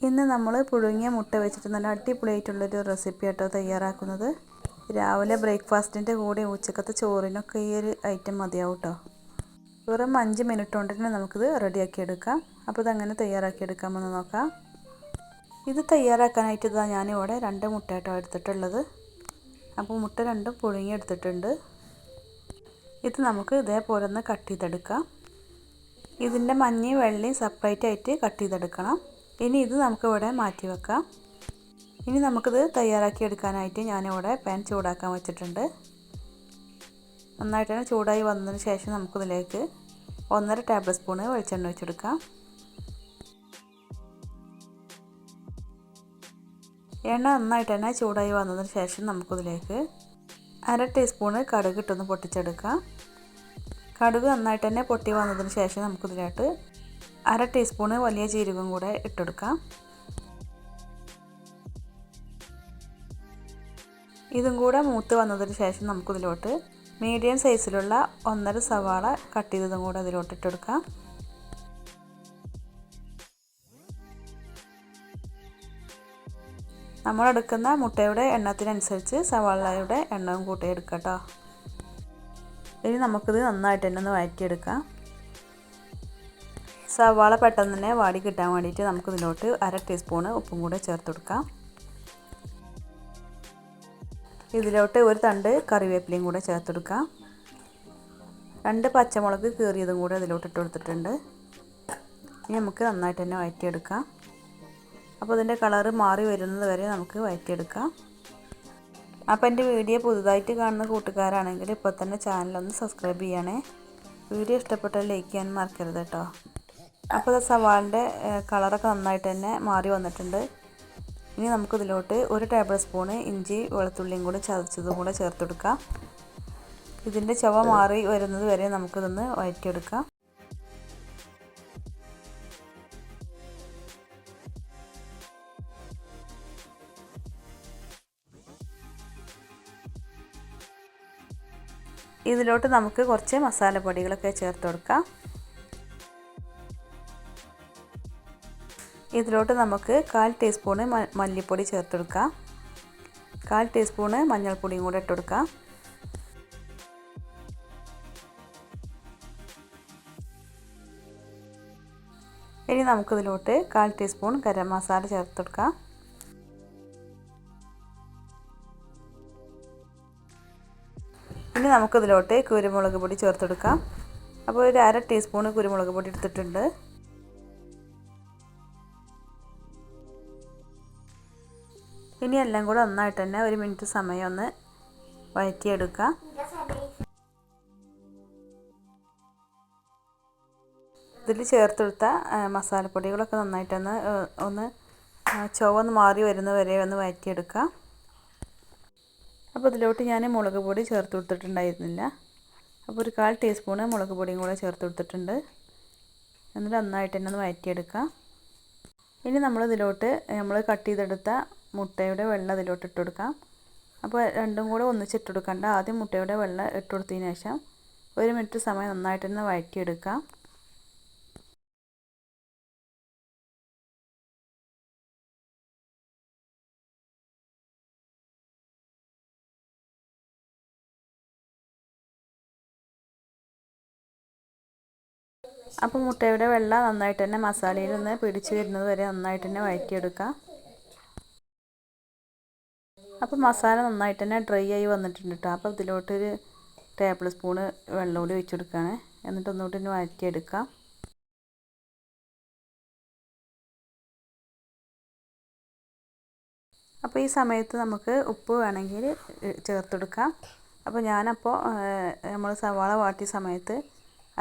ഇന്ന് നമ്മൾ പുഴുങ്ങിയ മുട്ട വെച്ചിട്ട് നല്ല അടിപൊളിയായിട്ടുള്ളൊരു റെസിപ്പി ആട്ടോ തയ്യാറാക്കുന്നത്. രാവിലെ ബ്രേക്ക്ഫാസ്റ്റിൻ്റെ കൂടെ ഉച്ചക്കത്തെ ചോറിനൊക്കെ ഈ ഒരു ഐറ്റം മതിയാവും കേട്ടോ. വെറും 5 മിനിറ്റ് കൊണ്ട് തന്നെ നമുക്കിത് റെഡിയാക്കി എടുക്കാം. അപ്പോൾ ഇതങ്ങനെ തയ്യാറാക്കി എടുക്കാമെന്ന് നോക്കാം. ഇത് തയ്യാറാക്കാനായിട്ട് ഇതാ ഞാനിവിടെ 2 മുട്ട കേട്ടോ എടുത്തിട്ടുള്ളത്. അപ്പോൾ മുട്ട രണ്ടും പുഴുങ്ങി എടുത്തിട്ടുണ്ട്. ഇത് നമുക്ക് ഇതേപോലെ ഒന്ന് കട്ട് ചെയ്തെടുക്കാം. ഇതിൻ്റെ മഞ്ഞയും വെള്ളയും സെപ്പറേറ്റ് ആയിട്ട് കട്ട് ചെയ്തെടുക്കണം. ഇനി ഇത് നമുക്കിവിടെ മാറ്റി വെക്കാം. ഇനി നമുക്കിത് തയ്യാറാക്കി എടുക്കാനായിട്ട് ഞാനിവിടെ പാൻ ചൂടാക്കാൻ വെച്ചിട്ടുണ്ട്. നന്നായിട്ട് തന്നെ ചൂടായി വന്നതിന് ശേഷം നമുക്കിതിലേക്ക് 1.5 ടേബിൾ സ്പൂൺ വെളിച്ചെണ്ണ ഒഴിച്ചെടുക്കാം. എണ്ണ നന്നായിട്ട് തന്നെ ചൂടായി വന്നതിന് ശേഷം നമുക്കിതിലേക്ക് 1/2 ടീസ്പൂൺ കടുക് ഇട്ടൊന്ന് പൊട്ടിച്ചെടുക്കാം. കടുക് നന്നായിട്ട് തന്നെ പൊട്ടി വന്നതിന് ശേഷം നമുക്കിതിലോട്ട് 1/2 ടീസ്പൂൺ വലിയ ജീരകം കൂടെ ഇട്ടെടുക്കാം. ഇതും കൂടെ മൂത്ത് വന്നതിന് ശേഷം നമുക്കിതിലോട്ട് മീഡിയം സൈസിലുള്ള 1.5 സവാള കട്ട് ചെയ്തതും കൂടെ അതിലോട്ട് ഇട്ടെടുക്കാം. നമ്മളെടുക്കുന്ന മുട്ടയുടെ എണ്ണത്തിനനുസരിച്ച് സവാളയുടെ എണ്ണവും കൂട്ടി എടുക്കാം കേട്ടോ. ഇനി നമുക്കിത് നന്നായിട്ട് തന്നെ ഒന്ന് വഴറ്റിയെടുക്കാം. സവാള പെട്ടെന്ന് തന്നെ വാടി കിട്ടാൻ വേണ്ടിയിട്ട് നമുക്കിതിലോട്ട് 1/2 ടീസ്പൂൺ ഉപ്പും കൂടെ ചേർത്ത് കൊടുക്കാം. ഇതിലോട്ട് ഒരു തണ്ട് കറിവേപ്പിലയും കൂടെ ചേർത്തെടുക്കാം. 2 പച്ചമുളക് കീറിയതും കൂടെ അതിലോട്ട് ഇട്ട് കൊടുത്തിട്ടുണ്ട്. ഇനി നമുക്ക് നന്നായിട്ട് തന്നെ വഴറ്റിയെടുക്കാം. അപ്പോൾ ഇതിൻ്റെ കളറ് മാറി വരുന്നത് വരെ നമുക്ക് വഴറ്റിയെടുക്കാം. അപ്പോൾ എൻ്റെ വീഡിയോ പുതുതായിട്ട് കാണുന്ന കൂട്ടുകാരാണെങ്കിൽ ഇപ്പോൾ തന്നെ ചാനലൊന്ന് സബ്സ്ക്രൈബ് ചെയ്യണേ. വീഡിയോ ഇഷ്ടപ്പെട്ടാൽ ലൈക്ക് ചെയ്യാൻ മറക്കരുത് കേട്ടോ. അപ്പോൾ സവാളിൻ്റെ കളറൊക്കെ നന്നായിട്ട് തന്നെ മാറി വന്നിട്ടുണ്ട്. ഇനി നമുക്കിതിലോട്ട് 1 ടേബിൾ സ്പൂൺ ഇഞ്ചി വെളുത്തുള്ളിയും കൂടി ചതച്ചതും കൂടെ ചേർത്ത് കൊടുക്കാം. ഇതിൻ്റെ ചുവ മാറി വരുന്നത് വരെ നമുക്കിതൊന്ന് വഴറ്റിയെടുക്കാം. ഇതിലോട്ട് നമുക്ക് കുറച്ച് മസാലപ്പൊടികളൊക്കെ ചേർത്ത് കൊടുക്കാം. ഇതിലോട്ട് നമുക്ക് 1/4 ടീസ്പൂൺ മല്ലിപ്പൊടി ചേർത്ത് കൊടുക്കാം. 1/4 ടീസ്പൂൺ മഞ്ഞൾപ്പൊടിയും കൂടെ ഇട്ട് കൊടുക്കാം. ഇനി നമുക്കിതിലോട്ട് 1/4 ടീസ്പൂൺ ഗരം മസാല ചേർത്ത് കൊടുക്കാം. ഇനി നമുക്കിതിലോട്ട് കുരുമുളക് പൊടി ചേർത്ത് കൊടുക്കാം. അപ്പോൾ ഒരു 1/2 ടീസ്പൂൺ കുരുമുളക് പൊടി എടുത്തിട്ടുണ്ട്. ഇനി എല്ലാം കൂടെ നന്നായിട്ട് തന്നെ 1 മിനിറ്റ് സമയം ഒന്ന് വഴറ്റിയെടുക്കാം. ഇതിൽ ചേർത്തെടുത്ത മസാലപ്പൊടികളൊക്കെ നന്നായിട്ടൊന്ന് ചുവന്ന് മാറി വരുന്ന വരെ ഒന്ന് വഴറ്റിയെടുക്കാം. അപ്പോൾ ഇതിലോട്ട് ഞാൻ മുളക് പൊടി ചേർത്ത് കൊടുത്തിട്ടുണ്ടായിരുന്നില്ല. അപ്പോൾ ഒരു 1/4 ടീസ്പൂൺ മുളക് പൊടിയും കൂടെ ചേർത്ത് കൊടുത്തിട്ടുണ്ട്. എന്നിട്ട് നന്നായിട്ട് തന്നെ ഒന്ന് വഴറ്റിയെടുക്കാം. ഇനി നമ്മളിതിലോട്ട് നമ്മൾ കട്ട് ചെയ്തെടുത്ത മുട്ടയുടെ വെള്ളം ഇതിലോട്ട് ഇട്ട് കൊടുക്കാം. അപ്പോൾ രണ്ടും കൂടെ ഒന്നിച്ചിട്ട് കൊടുക്കണ്ട. ആദ്യം മുട്ടയുടെ വെള്ളം ഇട്ട് കൊടുത്തതിന് ശേഷം 1 മിനിറ്റ് സമയം നന്നായിട്ട് തന്നെ വഴറ്റിയെടുക്കാം. അപ്പോൾ മുട്ടയുടെ വെള്ളം നന്നായിട്ട് തന്നെ മസാലയിൽ ഒന്ന് പിടിച്ച് വരുന്നത് വരെ നന്നായിട്ട് തന്നെ വഴറ്റിയെടുക്കാം. അപ്പോൾ മസാല നന്നായിട്ട് തന്നെ ഡ്രൈ ആയി വന്നിട്ടുണ്ട് കേട്ടോ. അപ്പോൾ ഇതിലോട്ടൊരു ടേബിൾ സ്പൂണ് വെള്ളം കൂടി ഒഴിച്ച് കൊടുക്കുകയാണ്. എന്നിട്ട് ഒന്നുകൂടി ഒന്ന് വഴറ്റിയെടുക്കാം. അപ്പോൾ ഈ സമയത്ത് നമുക്ക് ഉപ്പ് വേണമെങ്കിൽ ചേർത്തെടുക്കാം. അപ്പോൾ ഞാനപ്പോൾ നമ്മൾ സവാള വാട്ടിയ സമയത്ത്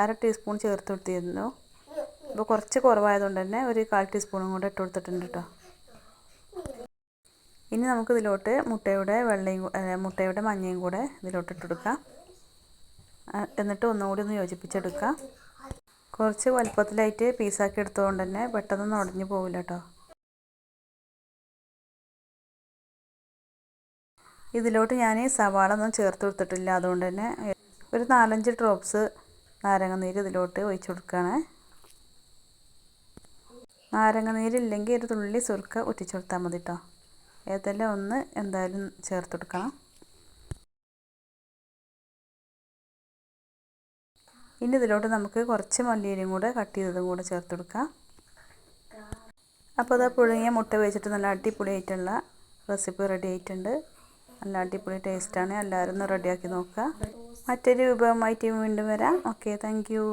1/2 ടീസ്പൂൺ ചേർത്ത് കൊടുത്തിരുന്നു. അപ്പോൾ കുറച്ച് കുറവായതുകൊണ്ട് തന്നെ ഒരു 1/4 ടീസ്പൂണും കൂടെ ഇട്ട് കൊടുത്തിട്ടുണ്ട് കേട്ടോ. ഇനി നമുക്കിതിലോട്ട് മുട്ടയുടെ മഞ്ഞയും കൂടെ ഇതിലോട്ട് ഇട്ട് കൊടുക്കാം. എന്നിട്ട് ഒന്നുകൂടി ഒന്ന് യോജിപ്പിച്ചെടുക്കാം. കുറച്ച് വലുപ്പത്തിലായിട്ട് പീസാക്കി എടുത്തതുകൊണ്ട് തന്നെ പെട്ടെന്നൊന്നും ഉടഞ്ഞു പോവില്ല കേട്ടോ. ഇതിലോട്ട് ഞാൻ സവാള ഒന്നും ചേർത്ത് കൊടുത്തിട്ടില്ല. അതുകൊണ്ട് തന്നെ ഒരു 4-5 ഡ്രോപ്സ് നാരങ്ങ നീര് ഇതിലോട്ട് ഒഴിച്ചു കൊടുക്കുകയാണ്. നാരങ്ങ നീരില്ലെങ്കിൽ ഒരു തുള്ളി സുർക്ക ഉറ്റിച്ചു കൊടുത്താൽ മതി കേട്ടോ. ഏതെല്ലാം ഒന്ന് എന്തായാലും ചേർത്ത് കൊടുക്കണം. ഇനി ഇതിലോട്ട് നമുക്ക് കുറച്ച് മല്ലിയിലയും കൂടെ കട്ട് ചെയ്തതും കൂടെ ചേർത്ത് കൊടുക്കാം. അപ്പോൾ അത് പുഴുങ്ങിയ മുട്ട വെച്ചിട്ട് നല്ല അടിപൊളിയായിട്ടുള്ള റെസിപ്പി റെഡി ആയിട്ടുണ്ട്. നല്ല അടിപൊളി ടേസ്റ്റാണ്. എല്ലാവരും ഒന്ന് റെഡിയാക്കി നോക്കുക. മറ്റൊരു വിഭവമായിട്ട് വീണ്ടും വരാം. Okay, thank you.